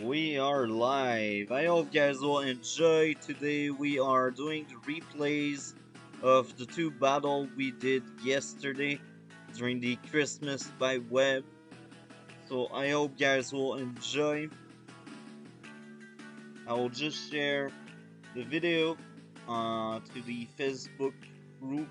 We are live. I hope you guys will enjoy. Today we are doing the replays of the two battles we did yesterday during the Christmas by web. So I hope you guys will enjoy. I will just share the video to the Facebook group.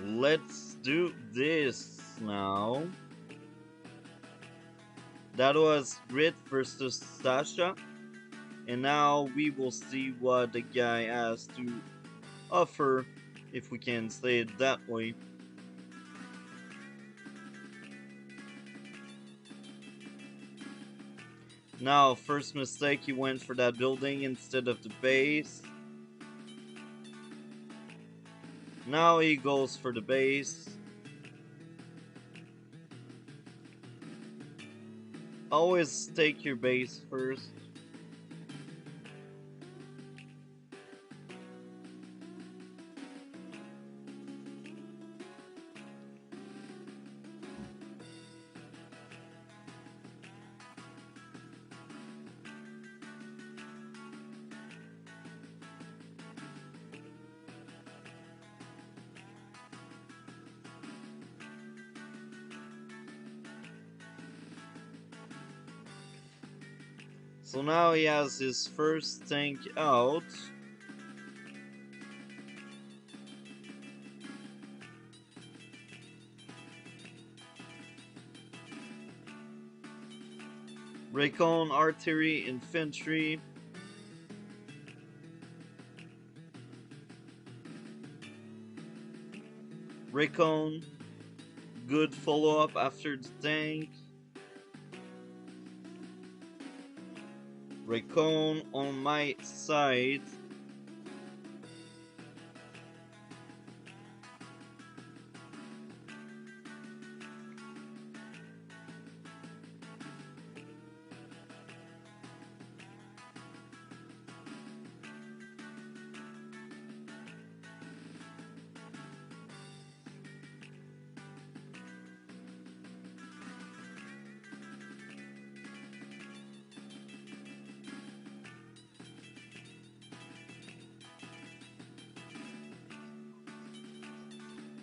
Let's do this now. That was Grit versus Sasha. And now we will see what the guy has to offer, if we can say it that way. Now, first mistake, he went for that building instead of the base. Now he goes for the base. Always take your base first. So now he has his first tank out. Recon artillery infantry. Recon, good follow-up after the tank. Recon on my side.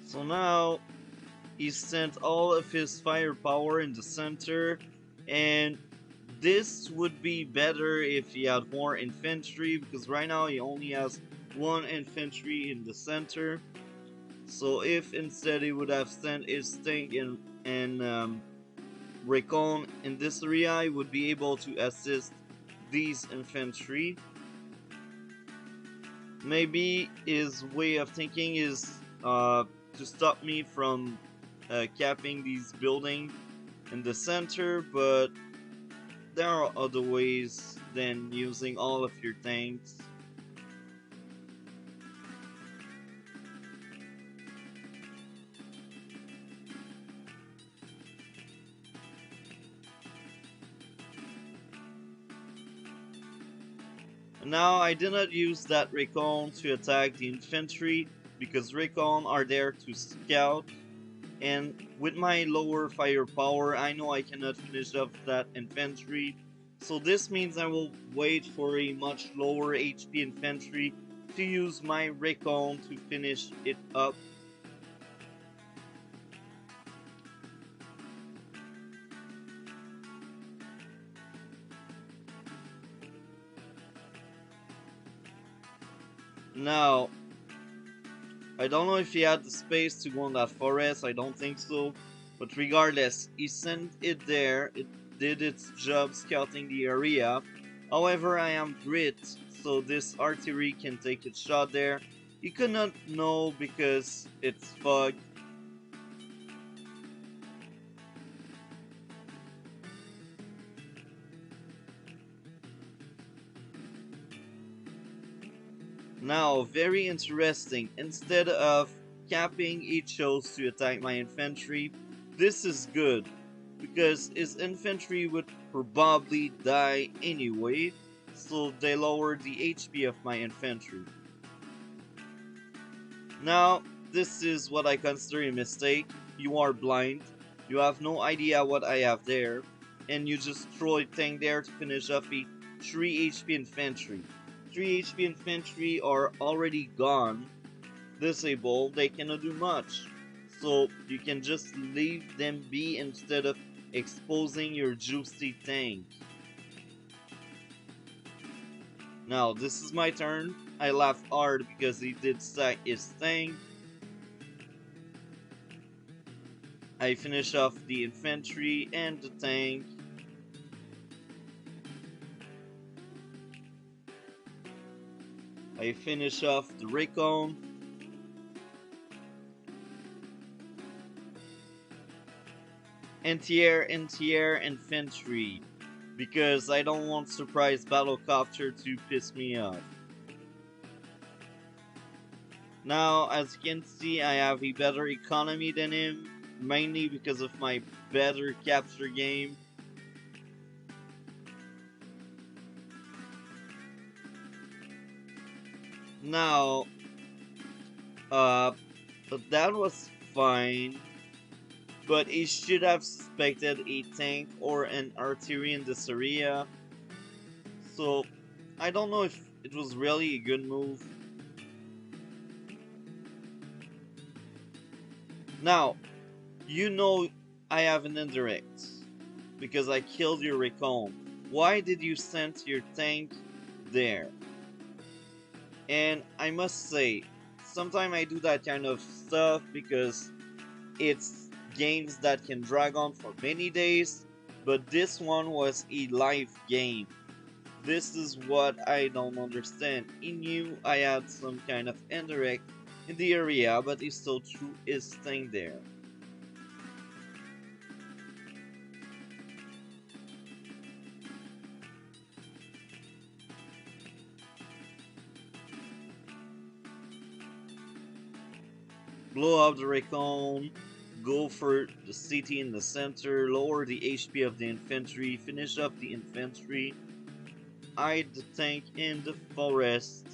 So now he sent all of his firepower in the center, and this would be better if he had more infantry, because right now he only has one infantry in the center. So if instead he would have sent his tank and recon in this area, he would be able to assist these infantry. Maybe his way of thinking is to stop me from capping these buildings in the center, but there are other ways than using all of your tanks. Now I did not use that recon to attack the infantry, because recon are there to scout, and with my lower firepower I know I cannot finish up that infantry, so this means I will wait for a much lower HP infantry to use my recon to finish it up. Now, I don't know if he had the space to go in that forest, I don't think so. But regardless, he sent it there, it did its job scouting the area. However, I am Grit, so this artillery can take its shot there. You could not know because it's fog. Now, very interesting. Instead of capping, he chose to attack my infantry. This is good, because his infantry would probably die anyway, so they lowered the HP of my infantry. Now, this is what I consider a mistake. You are blind, you have no idea what I have there, and you just throw a tank there to finish off a 3 HP infantry. 3 HP infantry are already gone, disabled, they cannot do much. So you can just leave them be instead of exposing your juicy tank. Now this is my turn. I laughed hard because he did sack his tank. I finish off the infantry and the tank. I finish off the recon. Anti-air, anti-air infantry, because I don't want surprise battlecopter to piss me off. Now, as you can see, I have a better economy than him, mainly because of my better capture game. Now, but that was fine. But he should have suspected a tank or an artillery in this area. So, I don't know if it was really a good move. Now, you know I have an indirect, because I killed your recon. Why did you send your tank there? And I must say, sometimes I do that kind of stuff because it's games that can drag on for many days, but this one was a live game. This is what I don't understand. He knew I had some kind of indirect in the area, but he still threw his thing there. Blow up the recon, go for the city in the center, lower the HP of the infantry, finish up the infantry, hide the tank in the forest.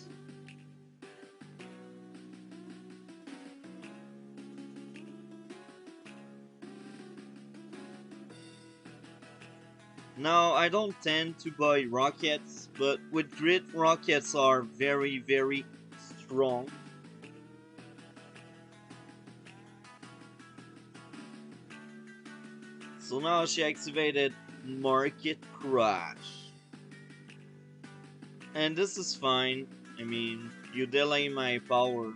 Now, I don't tend to buy rockets, but with grit rockets are very strong. So now she activated Market Crash. And this is fine. I mean, you delay my power.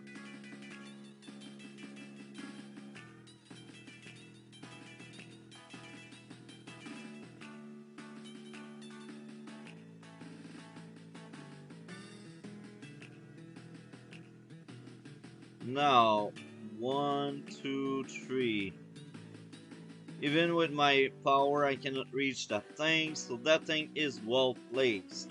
Now, 1, 2, 3. Even with my power, I cannot reach that thing, so that thing is well placed.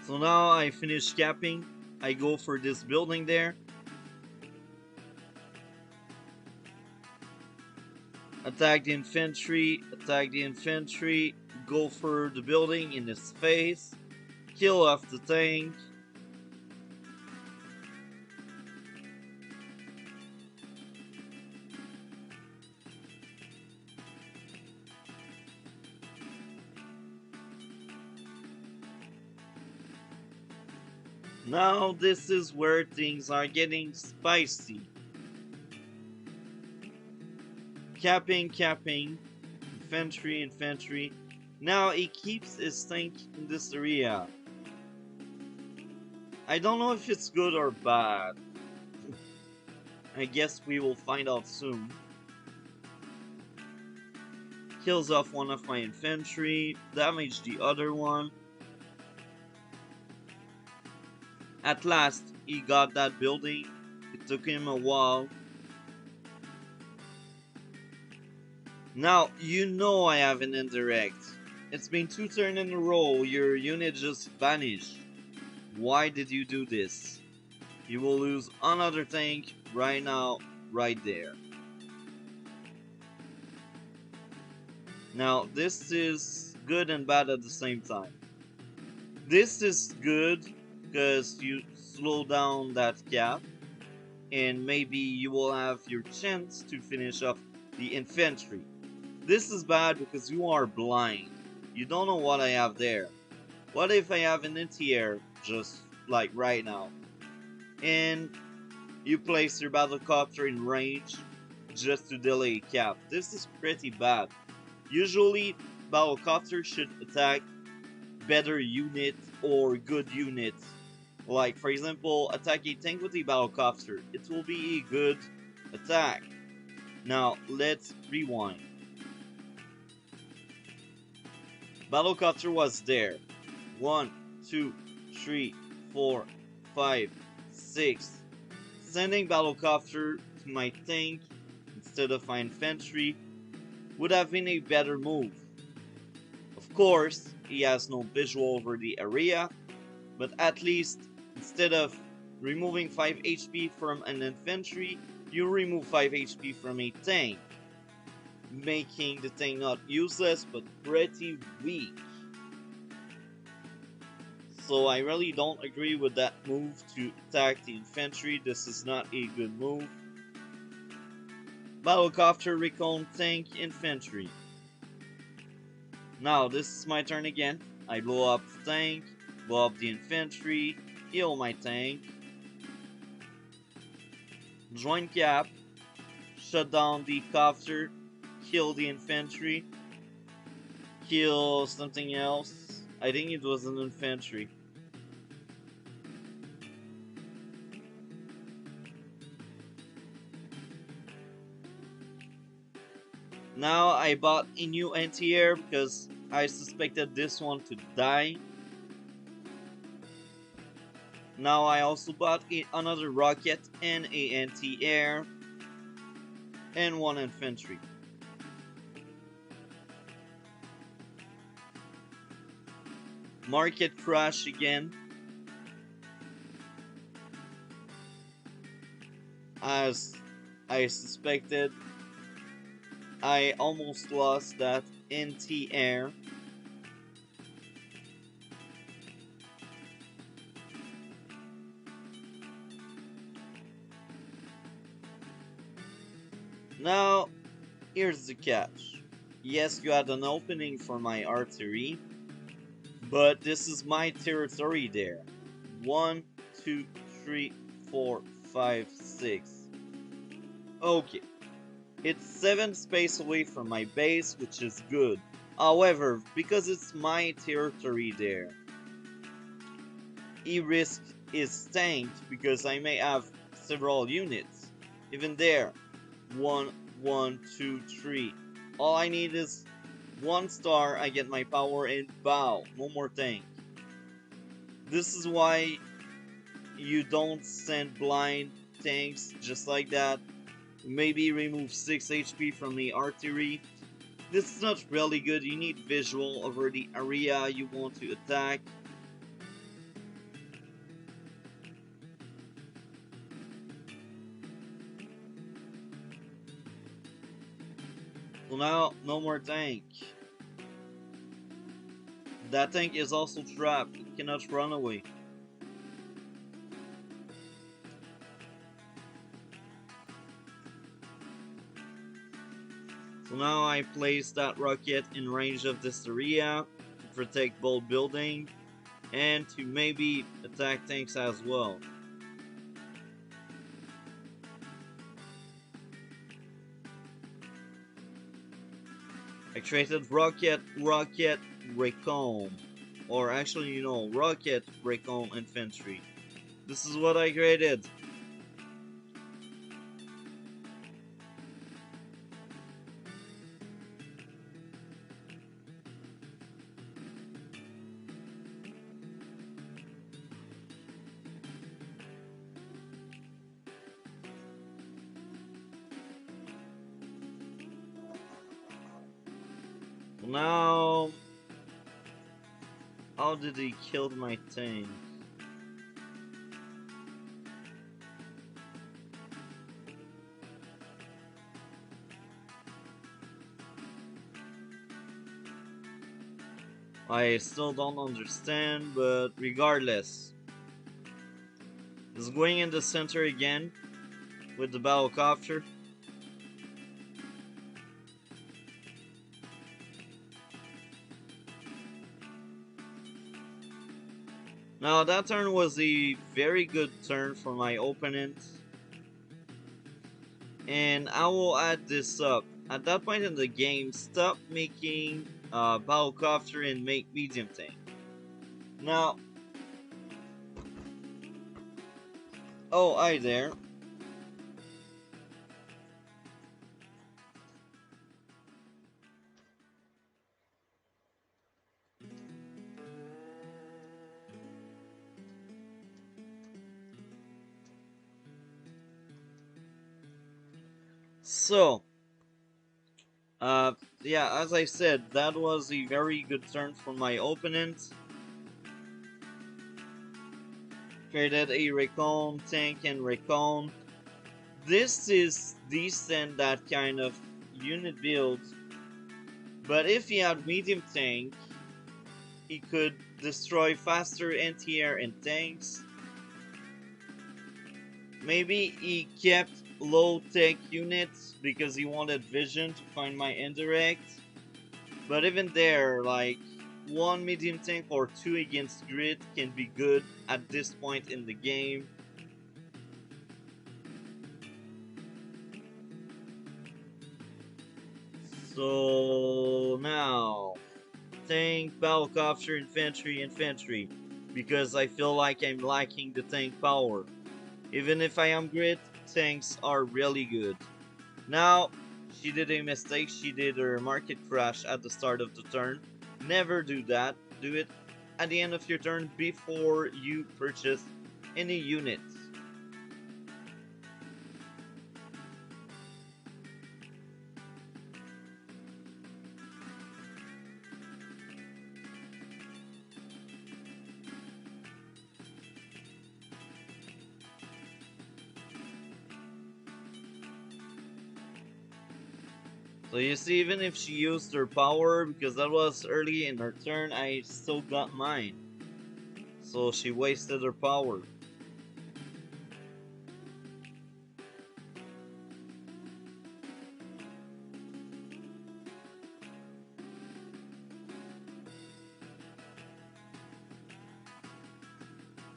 So now I finish capping. I go for this building there. Attack the infantry, go for the building in his face, kill off the tank. Now this is where things are getting spicy. Capping, infantry. Now he keeps his tank in this area. I don't know if it's good or bad. I guess we will find out soon. kills off one of my infantry, damage the other one. At last, he got that building. It took him a while. Now, you know I have an indirect. It's been 2 turns in a row, your unit just vanished. Why did you do this? You will lose another tank right now, right there. Now, this is good and bad at the same time. This is good because you slow down that cap, and maybe you will have your chance to finish off the infantry. This is bad because you are blind. You don't know what I have there. What if I have an anti-air, just like right now, and you place your battlecopter in range just to delay cap? This is pretty bad. Usually, battlecopter should attack better units or good units. Like, for example, attack a tank with a battlecopter. It will be a good attack. Now, let's rewind. Battlecopter was there. 1, 2, 3, 4, 5, 6. Sending battlecopter to my tank instead of my infantry would have been a better move. Of course, he has no visual over the area, but at least instead of removing 5 HP from an infantry, you remove 5 HP from a tank, making the tank not useless but pretty weak. So I really don't agree with that move to attack the infantry. This is not a good move. Battlecopter, recon, tank, infantry. Now this is my turn again. I blow up the tank, blow up the infantry, heal my tank, join cap, shut down the copter, kill the infantry, kill something else. I think it was an infantry. Now I bought a new anti-air because I suspected this one to die. Now I also bought another rocket and a anti-air and 1 infantry. Market crash again. As I suspected, I almost lost that anti-air. Now, here's the catch. Yes, you had an opening for my artillery, but this is my territory there. 1, 2, 3, 4, 5, 6. Okay. It's 7 space away from my base, which is good. However, because it's my territory there, E-risk is tanked because I may have several units. Even there, 1, 1, 2, 3. All I need is 1 star, I get my power and bow, no more tank. This is why you don't send blind tanks just like that. Maybe remove 6 HP from the artillery. This is not really good. You need visual over the area you want to attack. So now, no more tank. That tank is also trapped. It cannot run away. So now I place that rocket in range of this area to protect both buildings and to maybe attack tanks as well. I created rocket, recon, or actually, you know, rocket, recon, infantry. This is what I created. Now, how did he kill my tank? I still don't understand, but regardless. He's going in the center again with the battlecopter. Now that turn was a very good turn for my opponent. And I will add this up. At that point in the game, stop making battlecopter and make medium tank. Now, oh, hi there. So, uh, yeah, as I said, that was a very good turn for my opponent. Created a recon tank and recon. This is decent, that kind of unit build. But if he had medium tank, he could destroy faster anti-air and tanks. Maybe he kept low tech units because he wanted vision to find my indirect. But even there, like, one medium tank or two against grid can be good at this point in the game. So now, tank, battlecopter, infantry, infantry, because I feel like I'm lacking the tank power. Even if I am grid, tanks are really good. Now, she did a mistake. She did her market crash at the start of the turn. Never do that. Do it at the end of your turn before you purchase any units. So you see, even if she used her power, because that was early in her turn, I still got mine. So she wasted her power.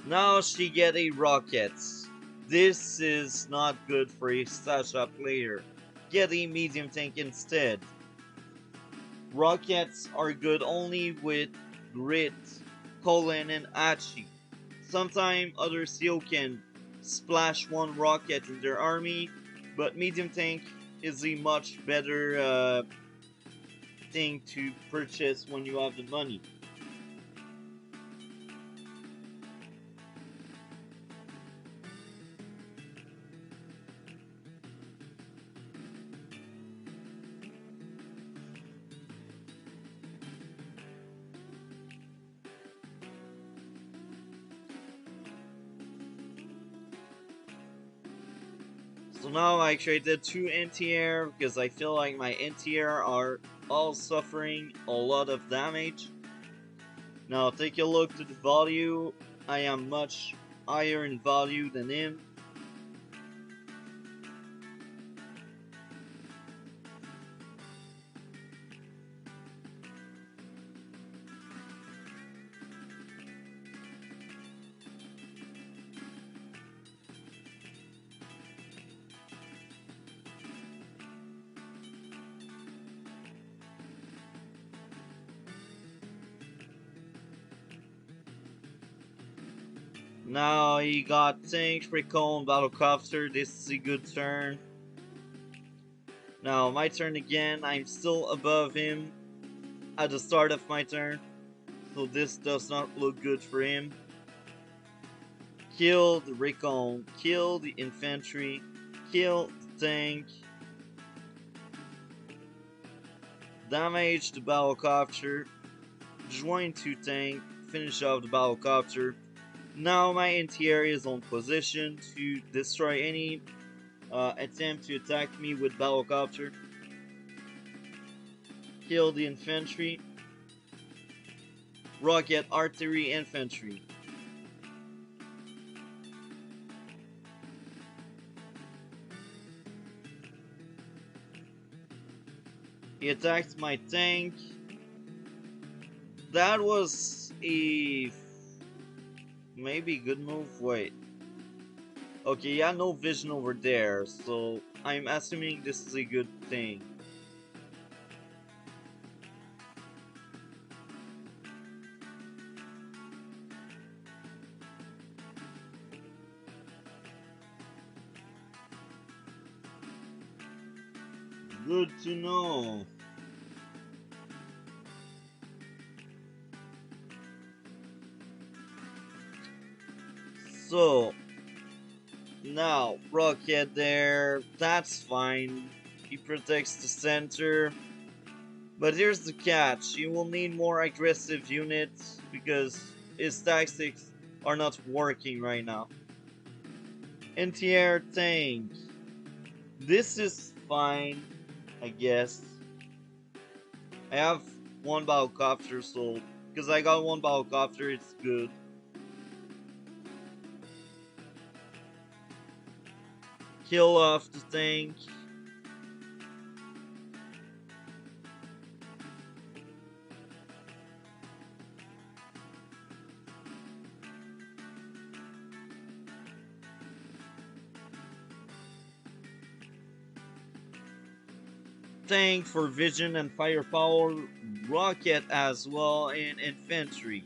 Now she get a rockets. This is not good for a Sasha player. Get a medium tank instead. Rockets are good only with Grit, Colin, and Achi. Sometimes other CO can splash one rocket in their army, but medium tank is a much better thing to purchase when you have the money. So now I created two anti-air because I feel like my anti-air are all suffering a lot of damage. Now take a look to the value. I am much higher in value than him. Now he got tank, recon, battlecopter. This is a good turn. Now my turn again. I'm still above him at the start of my turn, so this does not look good for him. Kill the recon, kill the infantry, kill the tank. Damage the battlecopter. Join 2 tank. Finish off the battlecopter. Now my anti-air is on position to destroy any attempt to attack me with battlecopter. Kill the infantry. Rocket artillery infantry. He attacked my tank. That was a maybe good move. Wait. Okay, yeah, no vision over there, so I'm assuming this is a good thing. Good to know. So, now, rocket there, that's fine. He protects the center. But here's the catch, you will need more aggressive units because his tactics are not working right now. Anti-air tank. This is fine, I guess. I have one battlecopter, so because I got one battlecopter, it's good. Kill off the tank. Tank for vision and firepower, rocket as well, and infantry.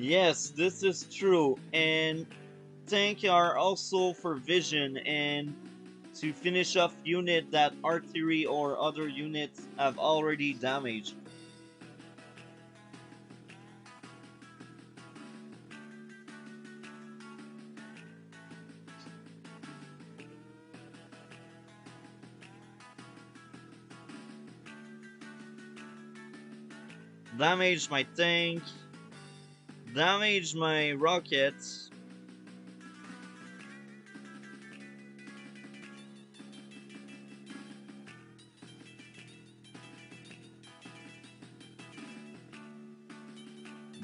Yes, this is true, and tank are also for vision and to finish off unit that artillery or other units have already damaged. Damage my tank. Damage my rockets.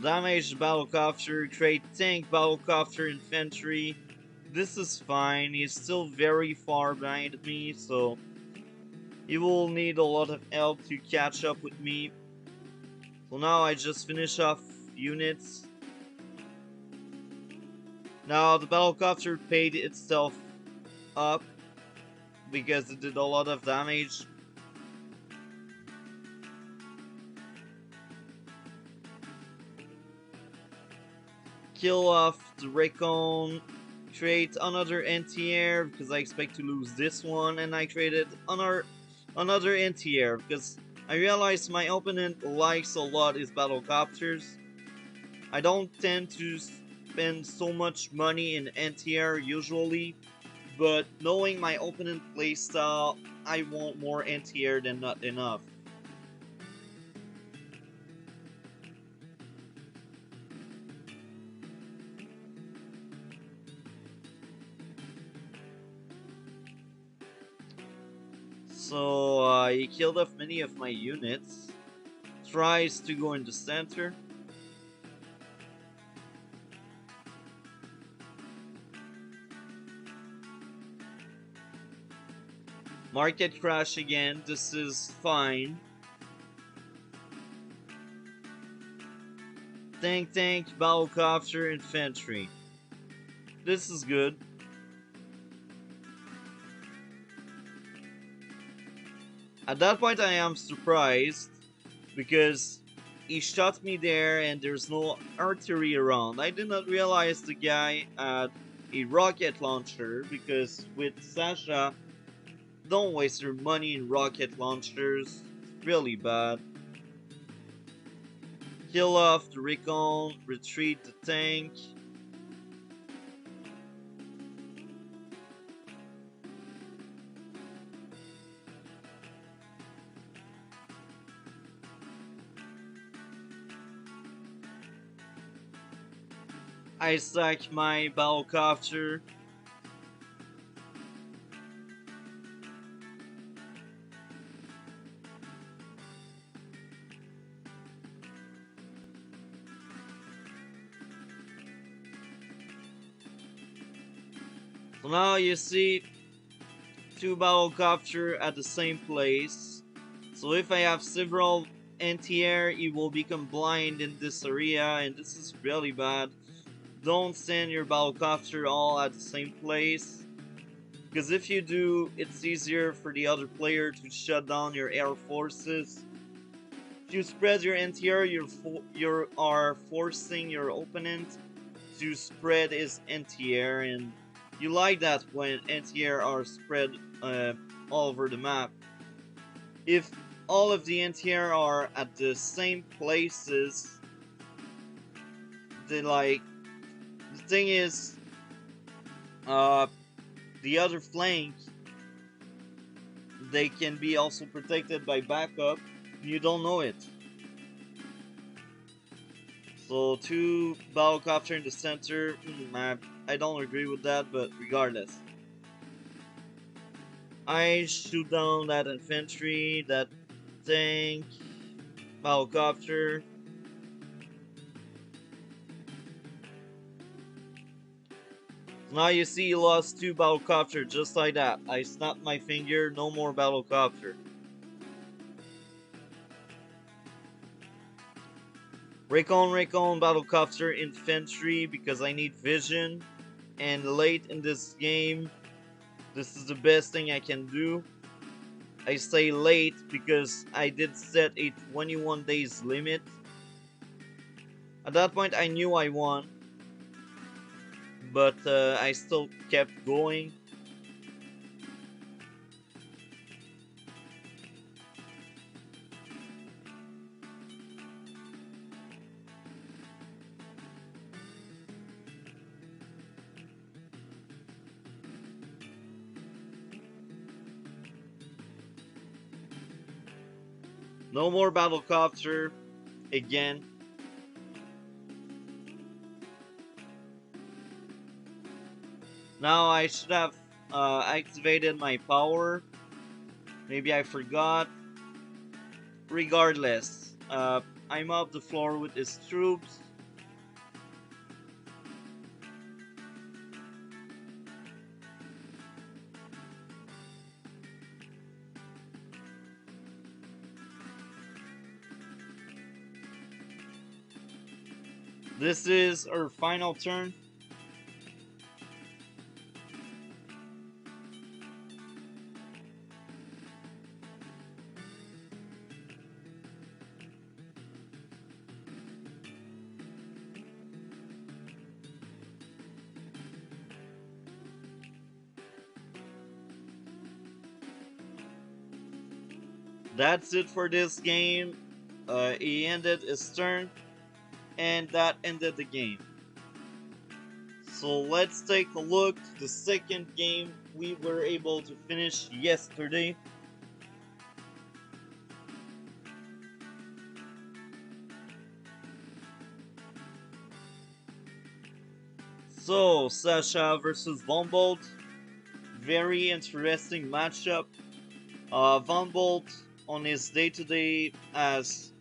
Damage battlecopter. Create tank battlecopter infantry. This is fine. He's still very far behind me, so he will need a lot of help to catch up with me. So now I just finish off units. Now the battlecopter paid itself up because it did a lot of damage. Kill off the recon. Create another anti-air because I expect to lose this one, and I created another anti-air because I realized my opponent likes a lot his battlecopters. I don't tend to spend so much money in anti-air usually, but knowing my opponent playstyle, I want more anti-air than not enough. So he killed off many of my units. Tries to go in the center. Market crash again. This is fine. Tank, battlecopter, infantry. This is good. At that point I am surprised because he shot me there and there's no artillery around. I did not realize the guy had a rocket launcher because with Sasha, don't waste your money in rocket launchers. really bad. Kill off the recon, retreat the tank. I sack my battlecopter. So now you see two battlecopter at the same place. So if I have several anti-air, it will become blind in this area, and this is really bad. Don't send your battlecopter all at the same place, because if you do, it's easier for the other player to shut down your air forces. If you spread your anti-air, you are forcing your opponent to spread his anti-air, and you like that when anti-air are spread all over the map. If all of the anti-air are at the same places, they like the thing is, uh, the other flank, they can be also protected by backup. You don't know it. So two battlecopter in the center. I don't agree with that, but regardless, I shoot down that infantry, that tank, battlecopter. Now you see you lost two battlecopter just like that. I snapped my finger, no more battlecopter. Recon battlecopter infantry because I need vision. And late in this game, this is the best thing I can do. I say late because I did set a 21 days limit. At that point I knew I won, but I still kept going. No more battlecopter again. Now I should have activated my power. Maybe I forgot. Regardless, I'm off the floor with his troops. This is our final turn. That's it for this game. He ended his turn, and that ended the game. So let's take a look at the second game we were able to finish yesterday. So, Sasha versus Von Bolt. Very interesting matchup. Von Bolt on his day-to-day has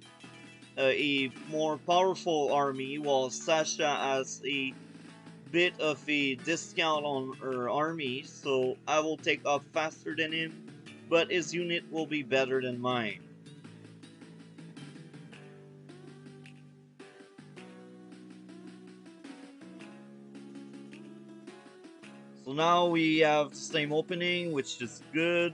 a more powerful army, while Sasha has a bit of a discount on her army, so I will take off faster than him, but his unit will be better than mine. So now we have the same opening, which is good.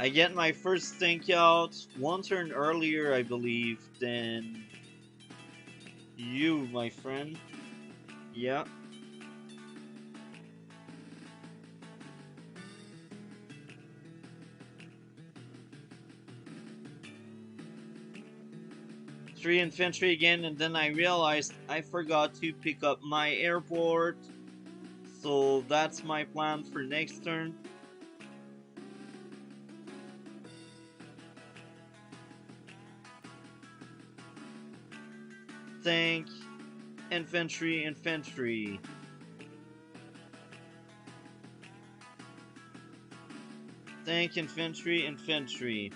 I get my first tank out one turn earlier, I believe, than you, my friend. Yeah. Three infantry again, and then I realized I forgot to pick up my airport. So that's my plan for next turn. Tank, infantry, infantry. Tank, infantry, infantry.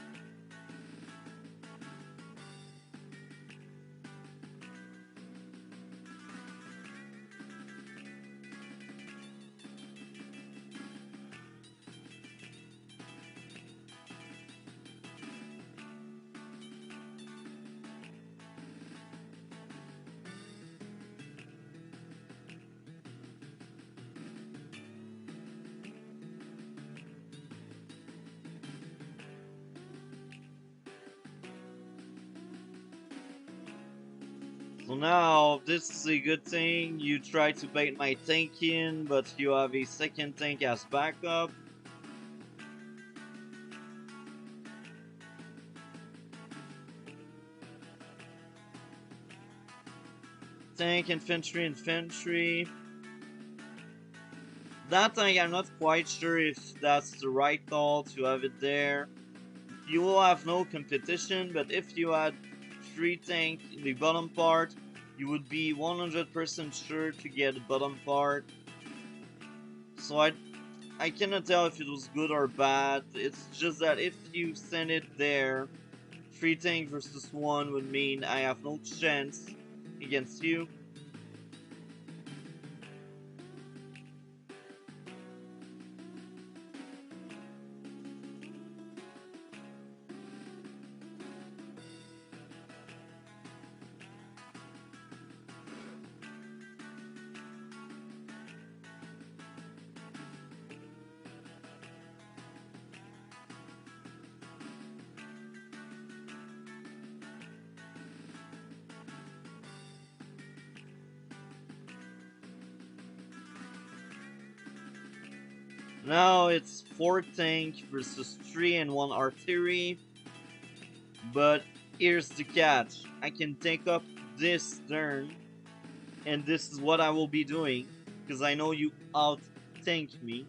So now, this is a good thing. You try to bait my tank in, but you have a second tank as backup. Tank, infantry, infantry. That tank, I'm not quite sure if that's the right call to have it there. You will have no competition, but if you had 3 tank in the bottom part, you would be 100% sure to get the bottom part. So I cannot tell if it was good or bad. It's just that if you send it there, 3 tank versus 1 would mean I have no chance against you. Now it's 4 tank versus 3 and 1 artillery. But here's the catch. I can take up this turn, and this is what I will be doing, because I know you out-tank me.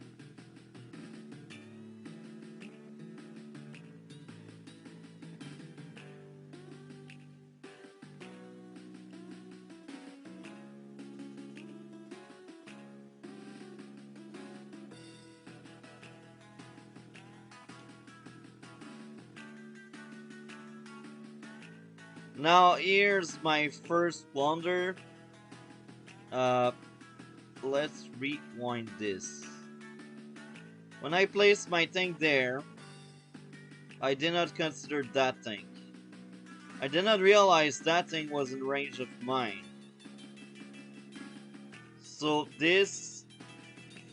Now here's my first blunder. Uh, let's rewind this. When I placed my tank there, I did not consider that tank. I did not realize that tank was in range of mine. So this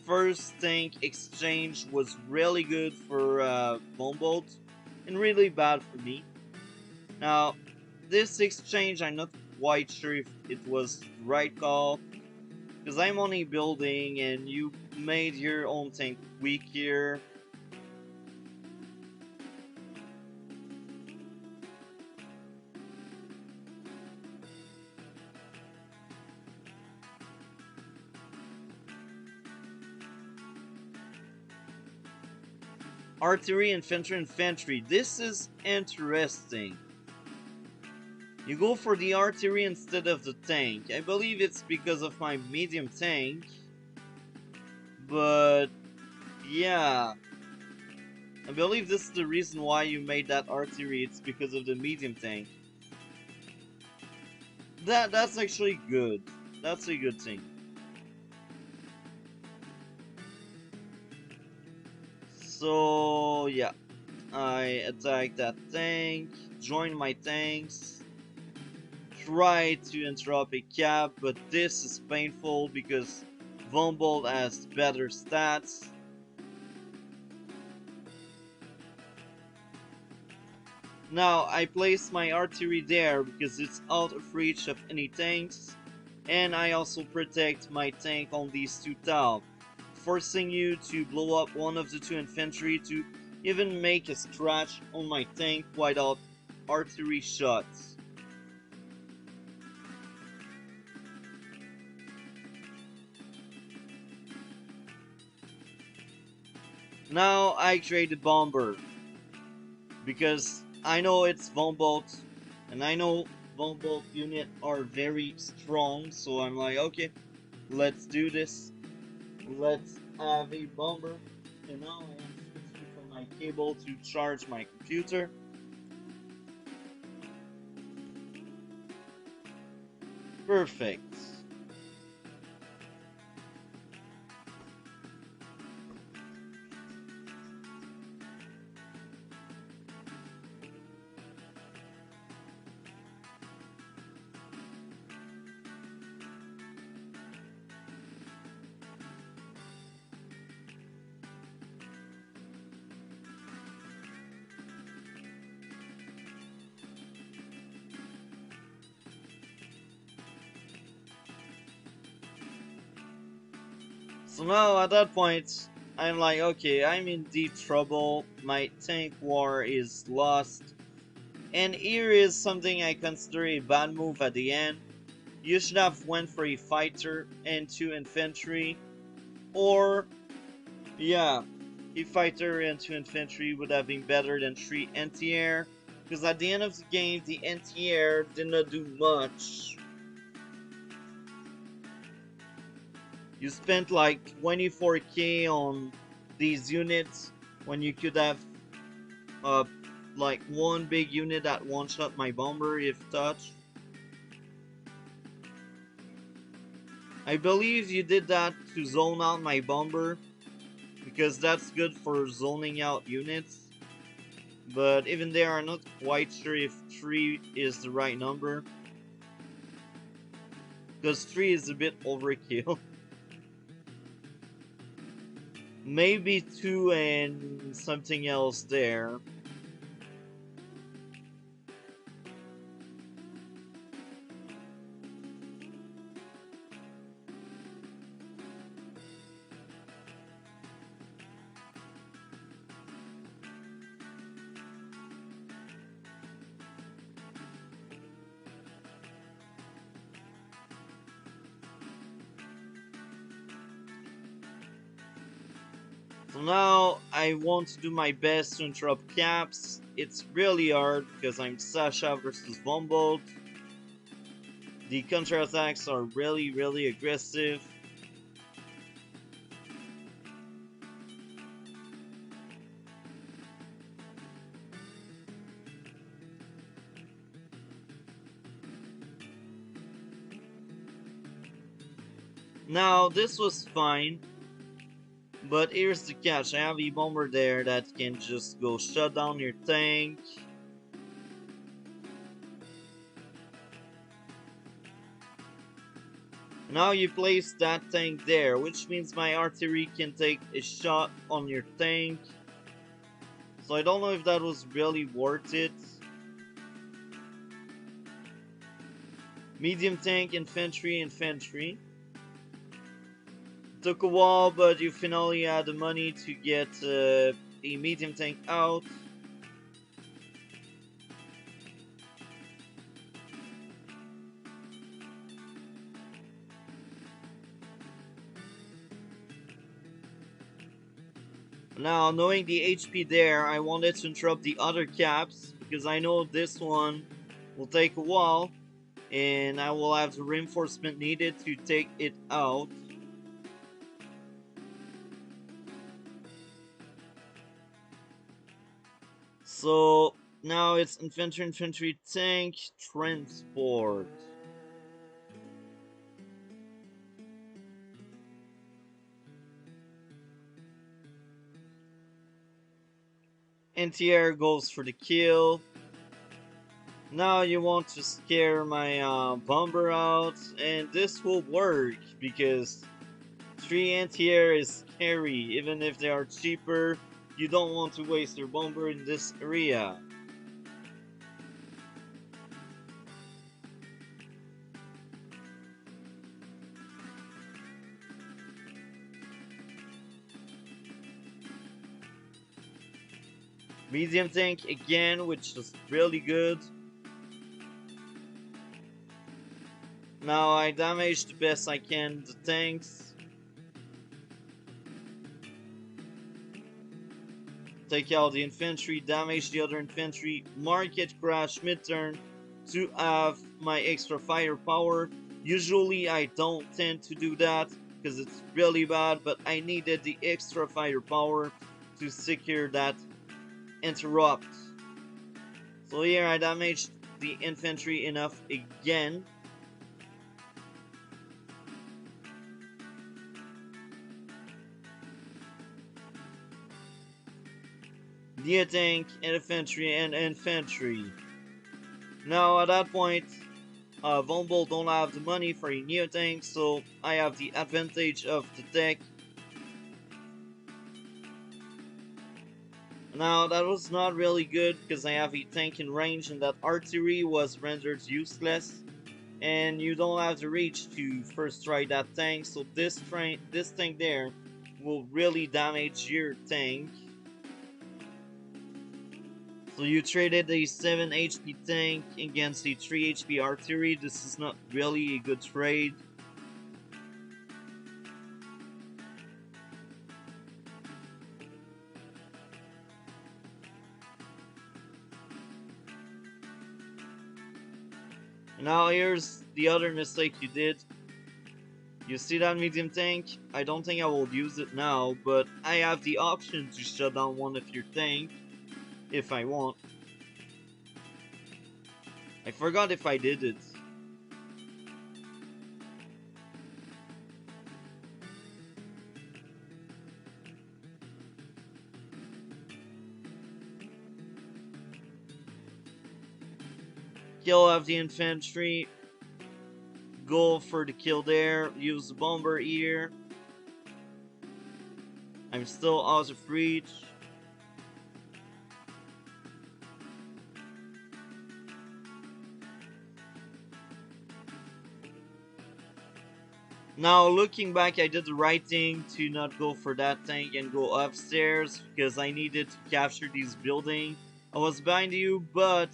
first tank exchange was really good for Bombbolt and really bad for me. Now, this exchange, I'm not quite sure if it was the right call, because I'm only building and you made your own tank weak here. Artillery, infantry, infantry. This is interesting. You go for the artillery instead of the tank. I believe it's because of my medium tank. But yeah, I believe this is the reason why you made that artillery. It's because of the medium tank. That's actually good. That's a good thing. So yeah, I attack that tank, join my tanks, try to interrupt a cap, but this is painful because Vumbold has better stats. Now I place my artillery there because it's out of reach of any tanks, and I also protect my tank on these two tiles, forcing you to blow up one of the two infantry to even make a scratch on my tank without artillery shots. Now I create a bomber because I know it's von Bolt, and I know von Bolt unit are very strong, so I'm like, okay, let's do this. Let's have a bomber. And now I am switching from my cable to charge my computer. Perfect. So now at that point, I'm like, okay, I'm in deep trouble. My tank war is lost. And here is something I consider a bad move at the end. You should have went for a fighter and two infantry. Or, yeah, a fighter and two infantry would have been better than three anti-air. Because at the end of the game, the anti-air did not do much. You spent like 24k on these units when you could have uh, like one big unit that one-shot my bomber if touched. I believe you did that to zone out my bomber, because that's good for zoning out units. But even there, I'm not quite sure if 3 is the right number, because 3 is a bit overkill. Maybe 2 and something else there. So now I want to do my best to interrupt caps. It's really hard because I'm Sasha versus Vombolt. The counterattacks are really aggressive. Now this was fine, but here's the catch. I have a bomber there that can just go shut down your tank. Now you place that tank there, which means my artillery can take a shot on your tank. So I don't know if that was really worth it. Medium tank, infantry. Took a while, but you finally had the money to get a medium tank out. Now, knowing the HP there, I wanted to interrupt the other caps, because I know this one will take a while, and I will have the reinforcement needed to take it out. So, now it's infantry, tank, transport. Anti-air goes for the kill. Now you want to scare my bomber out, and this will work because 3 anti-air is scary. Even if they are cheaper, you don't want to waste your bomber in this area. Medium tank again, which is really good. Now I damage the best I can the tanks. Take out the infantry, damage the other infantry, market crash mid-turn to have my extra firepower. Usually I don't tend to do that because it's really bad, but I needed the extra firepower to secure that interrupt. So here I damaged the infantry enough again. The tank, infantry, and infantry. Now at that point, Vomble don't have the money for a new tank, so I have the advantage of the tech. Now that was not really good because I have a tank in range and that artillery was rendered useless. And you don't have the reach to first try that tank, so this tank there will really damage your tank. So you traded a 7 HP tank against a 3 HP artillery. This is not really a good trade. Now here's the other mistake you did. You see that medium tank? I don't think I will use it now, but I have the option to shut down one of your tanks if I want. I forgot if I did it. Kill off the infantry. Go for the kill there. Use the bomber here. I'm still out of reach. Now looking back, I did the right thing to not go for that tank and go upstairs because I needed to capture these buildings. I was behind you, but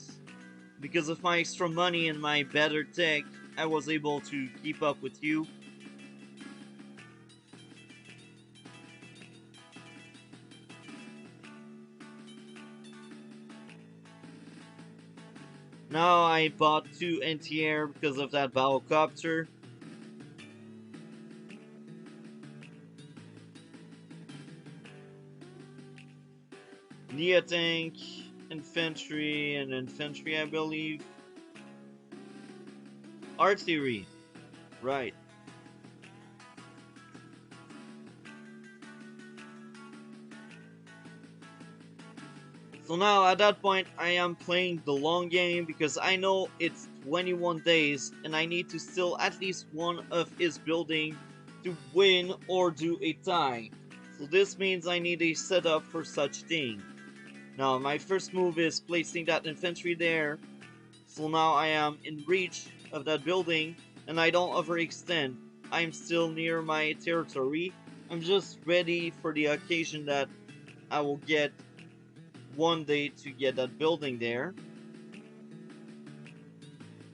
because of my extra money and my better tech, I was able to keep up with you. Now I bought 2 anti-air because of that battlecopter. Nia tank, infantry, and infantry I believe. Artillery, right. So now at that point I am playing the long game because I know it's 21 days and I need to steal at least one of his building to win or do a tie. So this means I need a setup for such thing. Now my first move is placing that infantry there. So now I am in reach of that building and I don't overextend. I'm still near my territory. I'm just ready for the occasion that I will get one day to get that building there.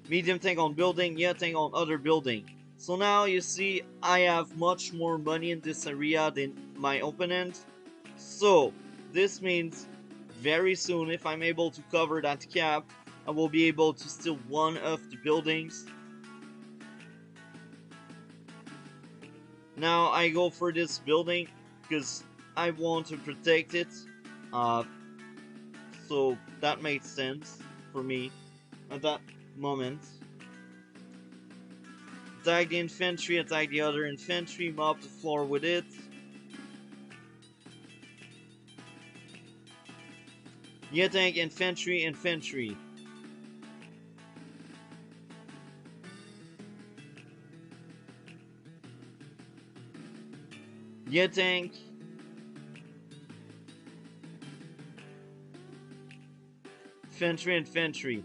Medium tank on building, yeah, tank on other building. So now you see I have much more money in this area than my opponent. So this means very soon if I'm able to cover that cap, I will be able to steal one of the buildings. Now I go for this building because I want to protect it. So that made sense for me at that moment. Attack the infantry, attack the other infantry, mop the floor with it. Yeah, tank, infantry, infantry. Yeah, tank. Infantry, infantry.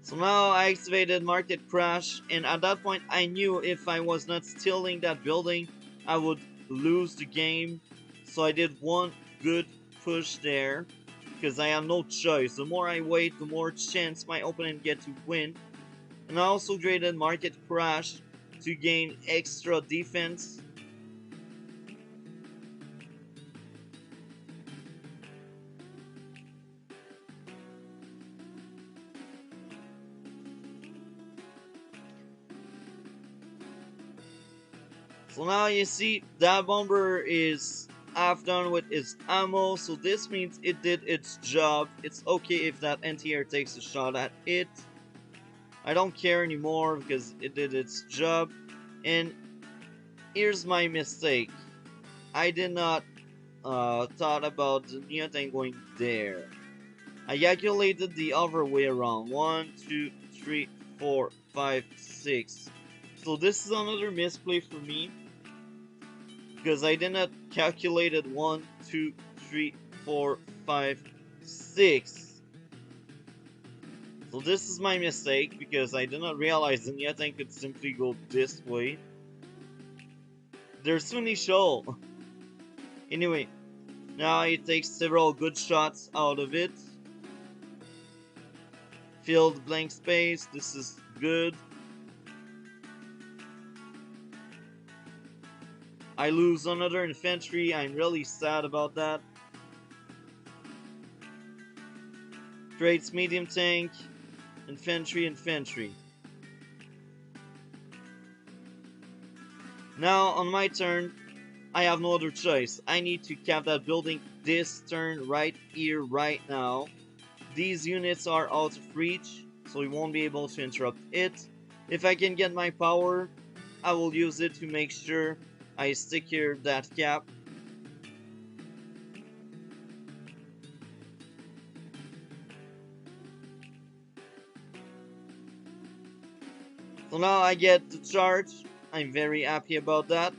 So now I activated Market Crash, and at that point I knew if I was not stealing that building, I would lose the game. So I did one good push there, because I have no choice. The more I wait, the more chance my opponent get to win. And I also created Market Crash to gain extra defense. So now you see that bomber is half done with its ammo, so this means it did its job. It's okay if that anti-air takes a shot at it. I don't care anymore because it did its job. And here's my mistake. I did not thought about the neon tank going there. I calculated the other way around. 1, 2, 3, 4, 5, 6. So this is another misplay for me, because I did not calculate it 1, 2, 3, 4, 5, 6. So this is my mistake, because I did not realize the neon tank could simply go this way. There's Sunny Shoal. Anyway, now he takes several good shots out of it. Filled blank space, this is good. I lose another infantry, I'm really sad about that. Creates medium tank, infantry, infantry. Now, on my turn, I have no other choice. I need to cap that building this turn right here, right now. These units are out of reach, so we won't be able to interrupt it. If I can get my power, I will use it to make sure I secure that cap. So now I get the charge. I'm very happy about that.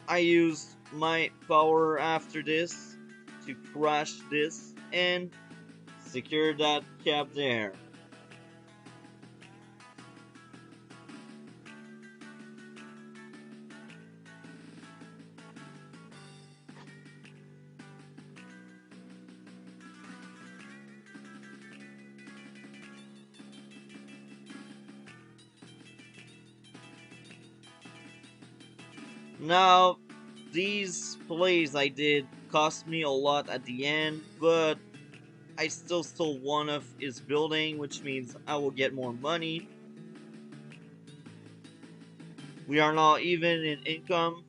I used my power after this to crash this and secure that cap there. Now, these plays I did cost me a lot at the end, but I still stole one of his building, which means I will get more money. We are now even in income.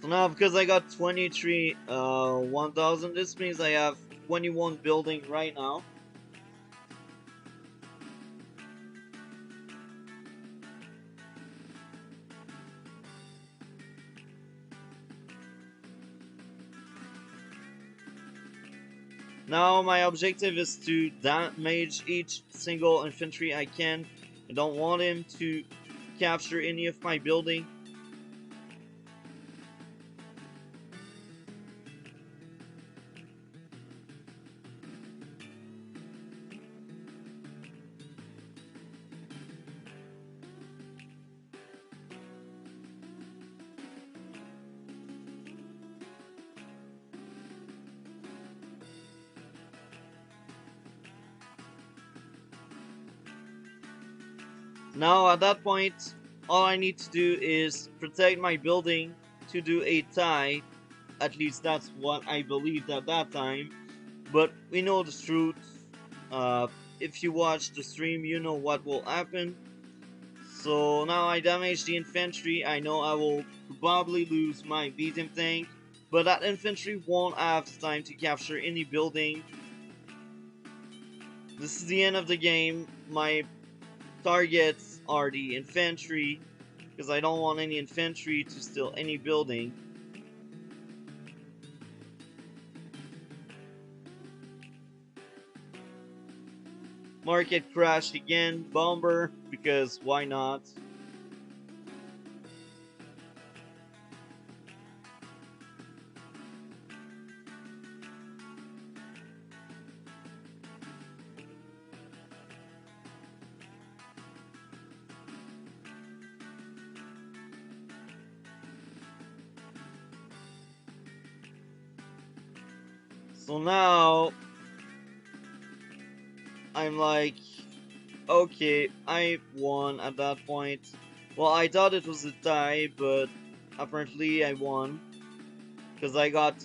So now, because I got 23 1000, this means I have 21 building right now. Now my objective is to damage each single infantry I can. I don't want him to capture any of my building. Now at that point, all I need to do is protect my building to do a tie. At least that's what I believed at that time. But we know the truth. If you watch the stream, you know what will happen. So now I damage the infantry. I know I will probably lose my medium tank, but that infantry won't have time to capture any building. This is the end of the game. My targets are the infantry, because I don't want any infantry to steal any building. Market crash again, bomber, because why not? So now I'm like, okay, I won at that point. Well, I thought it was a tie, but apparently I won because I got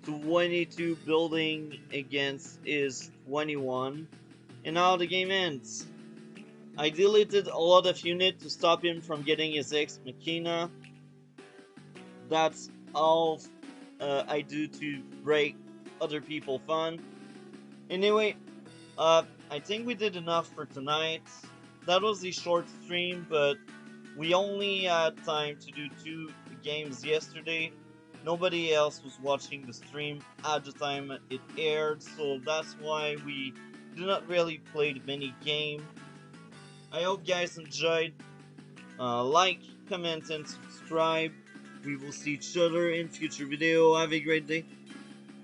22 building against his 21, and now the game ends. I deleted a lot of units to stop him from getting his ex machina. That's all I do to break other people fun. Anyway, I think we did enough for tonight. That was a short stream, but we only had time to do 2 games yesterday. Nobody else was watching the stream at the time it aired, so that's why we did not really play many game. I hope you guys enjoyed. Like, comment, and subscribe. We will see each other in future video. Have a great day.